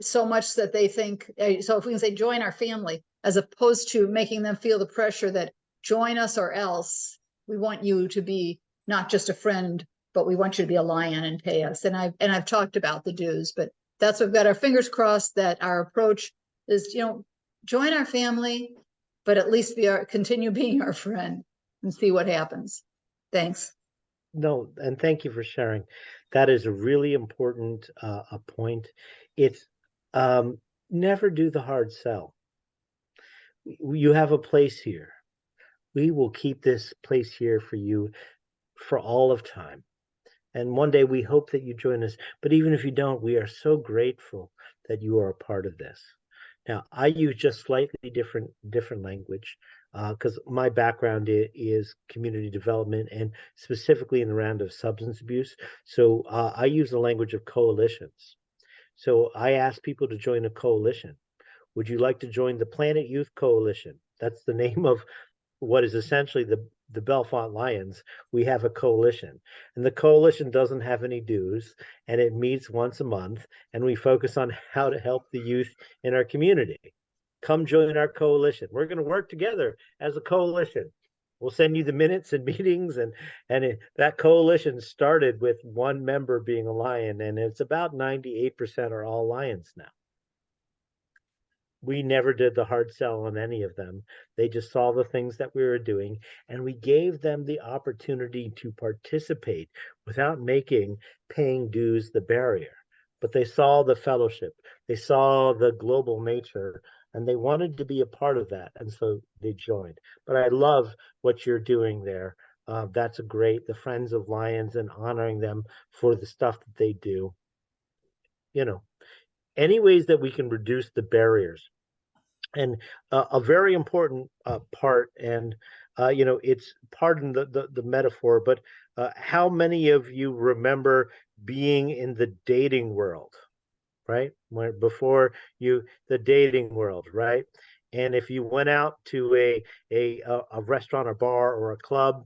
so much that they think, so if we can say join our family, as opposed to making them feel the pressure that join us or else. We want you to be not just a friend, but we want you to be a lion and pay us. And I've talked about the dues, but that's, we've got our fingers crossed that our approach is, join our family, but at least continue being our friend and see what happens. Thanks. No, and thank you for sharing. That is a really important a point. It's never do the hard sell. You have a place here. We will keep this place here for you for all of time. And one day we hope that you join us. But even if you don't, we are so grateful that you are a part of this. Now, I use just slightly different language because my background is community development and specifically in the round of substance abuse. So I use the language of coalitions. So I ask people to join a coalition. Would you like to join the Planet Youth Coalition? That's the name of what is essentially the Bellefonte Lions. We have a coalition, and the coalition doesn't have any dues, and it meets once a month, and we focus on how to help the youth in our community. Come join our coalition. We're going to work together as a coalition. We'll send you the minutes and meetings, and that coalition started with one member being a lion, and it's about 98% are all lions now. We never did the hard sell on any of them. They just saw the things that we were doing, and we gave them the opportunity to participate without making paying dues the barrier. But they saw the fellowship, they saw the global nature, and they wanted to be a part of that, and so they joined. But I love what you're doing there. That's great, the Friends of Lions, and honoring them for the stuff that they do. Any ways that we can reduce the barriers. And a very important part, and it's, pardon the metaphor, but how many of you remember being in the dating world, right? Before the dating world, right? And if you went out to a restaurant or bar or a club,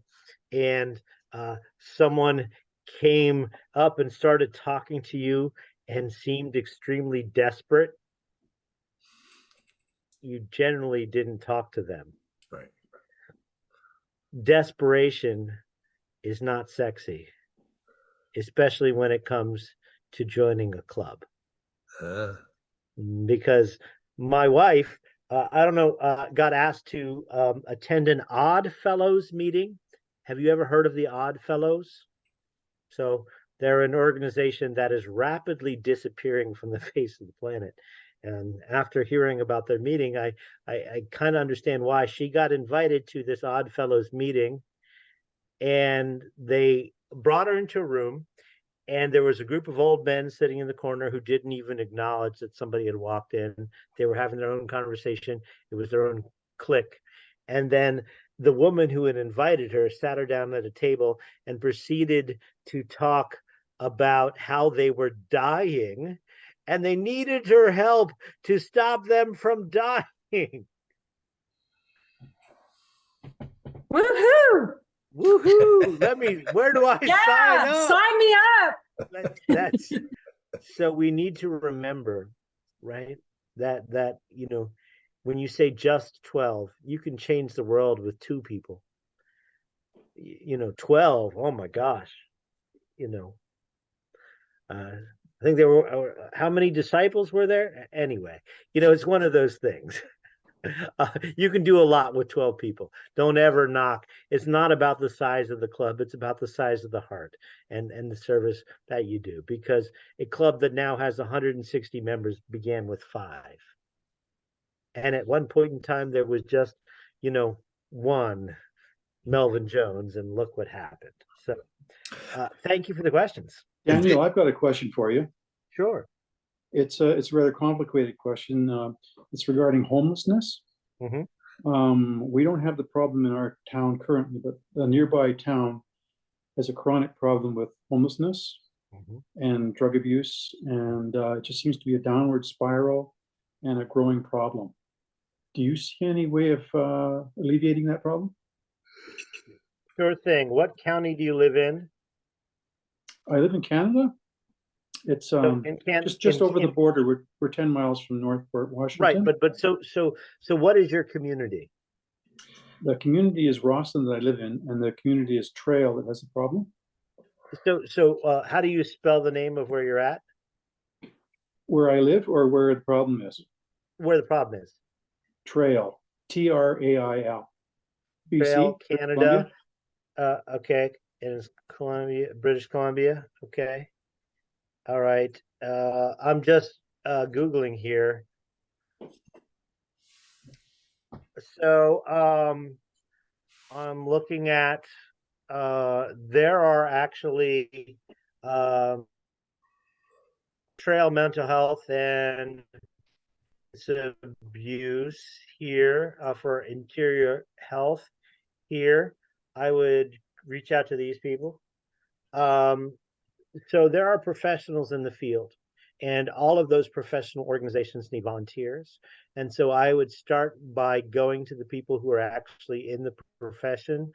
and someone came up and started talking to you and seemed extremely desperate, you generally didn't talk to them. Right. Desperation is not sexy, especially when it comes to joining a club. Because my wife, I don't know, got asked to attend an Odd Fellows meeting. Have you ever heard of the Odd Fellows? So they're an organization that is rapidly disappearing from the face of the planet. And after hearing about their meeting, I kind of understand why. She got invited to this Odd Fellows meeting, and they brought her into a room, and there was a group of old men sitting in the corner who didn't even acknowledge that somebody had walked in. They were having their own conversation. It was their own clique. And then the woman who had invited her sat her down at a table and proceeded to talk about how they were dying, and they needed her help to stop them from dying. Woohoo! Woohoo! Where do I sign up? Sign me up. That's so we need to remember, right? That when you say just 12, you can change the world with 2 people. 12, oh my gosh. I think there were, how many disciples were there? Anyway, it's one of those things. You can do a lot with 12 people. Don't ever knock. It's not about the size of the club. It's about the size of the heart and the service that you do. Because a club that now has 160 members began with 5. And at one point in time, there was just, one Melvin Jones, and look what happened. So thank you for the questions. Daniel, I've got a question for you. Sure. It's a rather complicated question. It's regarding homelessness. Mhm. We don't have the problem in our town currently, but a nearby town has a chronic problem with homelessness Mhm. and drug abuse, and it just seems to be a downward spiral and a growing problem. Do you see any way of alleviating that problem? Sure thing. What county do you live in? I live in Canada. It's So in just over the border. We're 10 miles from Northport, Washington. Right, but so what is your community? The community is Rosslyn that I live in, and the community is Trail that has a problem. So how do you spell the name of where you're at? Where I live or where the problem is? Where the problem is? Trail, Trail. BC, Trail, British Canada. Columbia. Okay, and it's Columbia, British Columbia. Okay, all right. I'm just Googling here. So I'm looking at there are actually Trail Mental Health and Abuse here for interior health here. I would reach out to these people. So there are professionals in the field, and all of those professional organizations need volunteers. And so I would start by going to the people who are actually in the profession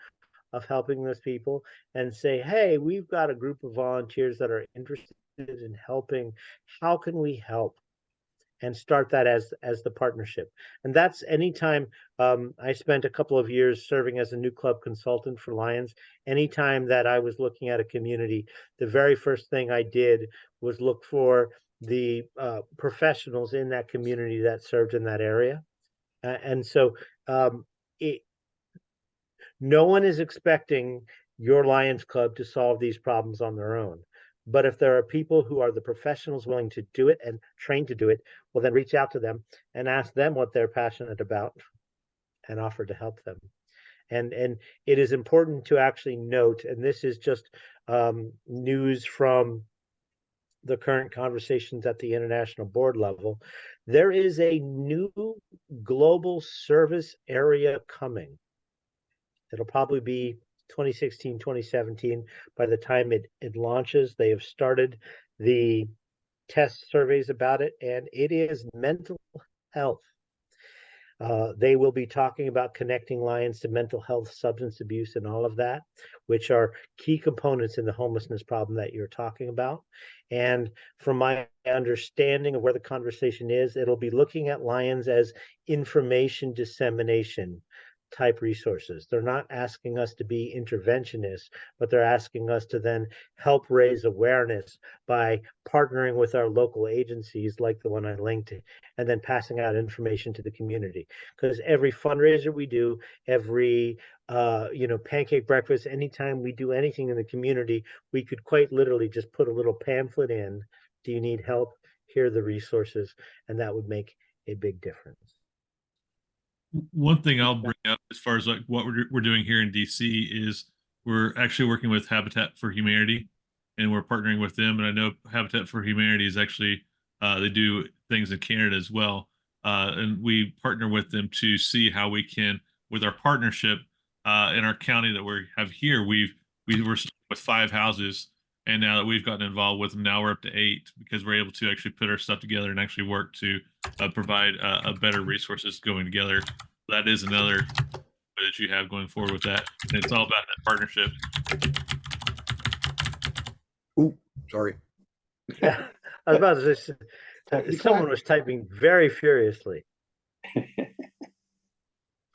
of helping those people and say, hey, we've got a group of volunteers that are interested in helping. How can we help? And start that as the partnership. And that's anytime. I spent a couple of years serving as a new club consultant for Lions. Anytime that I was looking at a community, the very first thing I did was look for the professionals in that community that served in that area. And so no one is expecting your Lions Club to solve these problems on their own. But if there are people who are the professionals willing to do it and trained to do it, well, then reach out to them and ask them what they're passionate about and offer to help them. And it is important to actually note, and this is just news from the current conversations at the international board level, there is a new global service area coming. It'll probably be 2016, 2017. By the time it launches, they have started the test surveys about it, and it is mental health. They will be talking about connecting Lions to mental health, substance abuse, and all of that, which are key components in the homelessness problem that you're talking about. And from my understanding of where the conversation is, it'll be looking at Lions as information dissemination type resources. They're not asking us to be interventionists, but they're asking us to then help raise awareness by partnering with our local agencies like the one I linked to, and then passing out information to the community. Because every fundraiser we do, every pancake breakfast, anytime we do anything in the community, we could quite literally just put a little pamphlet in. Do you need help? Here are the resources, and that would make a big difference. One thing I'll bring up as far as like what we're doing here in DC is we're actually working with Habitat for Humanity, and we're partnering with them. And I know Habitat for Humanity is actually they do things in Canada as well, and we partner with them to see how we can, with our partnership in our county that we have here, we were starting with 5 houses, and now that we've gotten involved with them, now we're up to 8 because we're able to actually put our stuff together and actually work to provide a better resources going together. That is another that you have going forward with that. And it's all about that partnership. Ooh, sorry. Yeah, I was about to say, someone was typing very furiously. Thank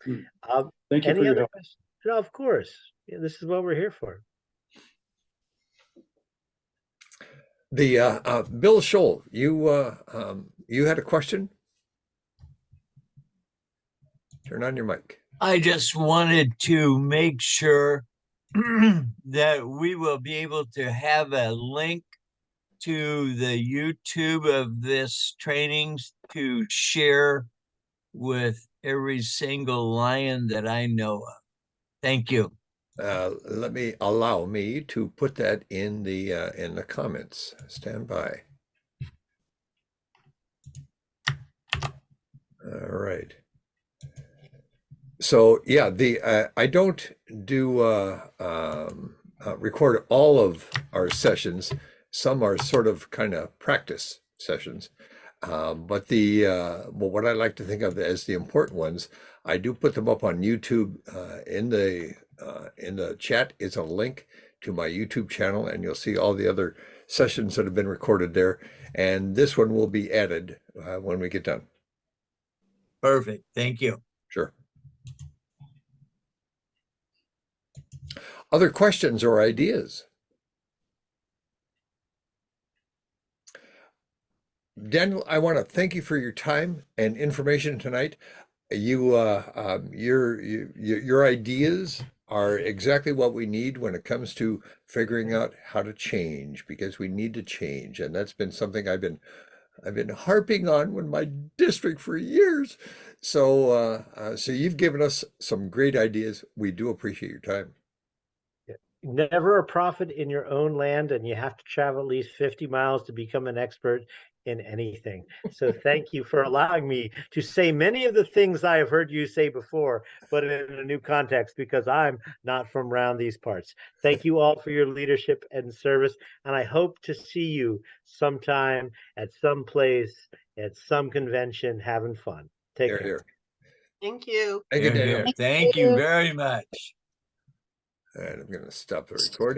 you for Any your other help. questions? No, of course. Yeah, this is what we're here for. Bill Scholl, you had a question? Turn on your mic. I just wanted to make sure that we will be able to have a link to the YouTube of this trainings to share with every single Lion that I know of. Thank you. Allow me to put that in the comments. Stand by. All right. So yeah, I don't do record all of our sessions. Some are sort of kind of practice sessions, but what I like to think of as the important ones, I do put them up on YouTube. In the chat is a link to my YouTube channel, and you'll see all the other sessions that have been recorded there. And this one will be added when we get done. Perfect. Thank you. Sure. Other questions or ideas? Daniel, I want to thank you for your time and information tonight. Your ideas are exactly what we need when it comes to figuring out how to change, because we need to change, and that's been something I've been harping on with my district for years. So so you've given us some great ideas. We do appreciate your time. Never a prophet in your own land, and you have to travel at least 50 miles to become an expert in anything. So thank you for allowing me to say many of the things I have heard you say before, but in a new context, because I'm not from around these parts. Thank you all for your leadership and service, and I hope to see you sometime at some place, at some convention, having fun. Take care. Here. Thank you. Thank you, Here, Daniel. here. Thank you very much. And I'm going to stop the recording.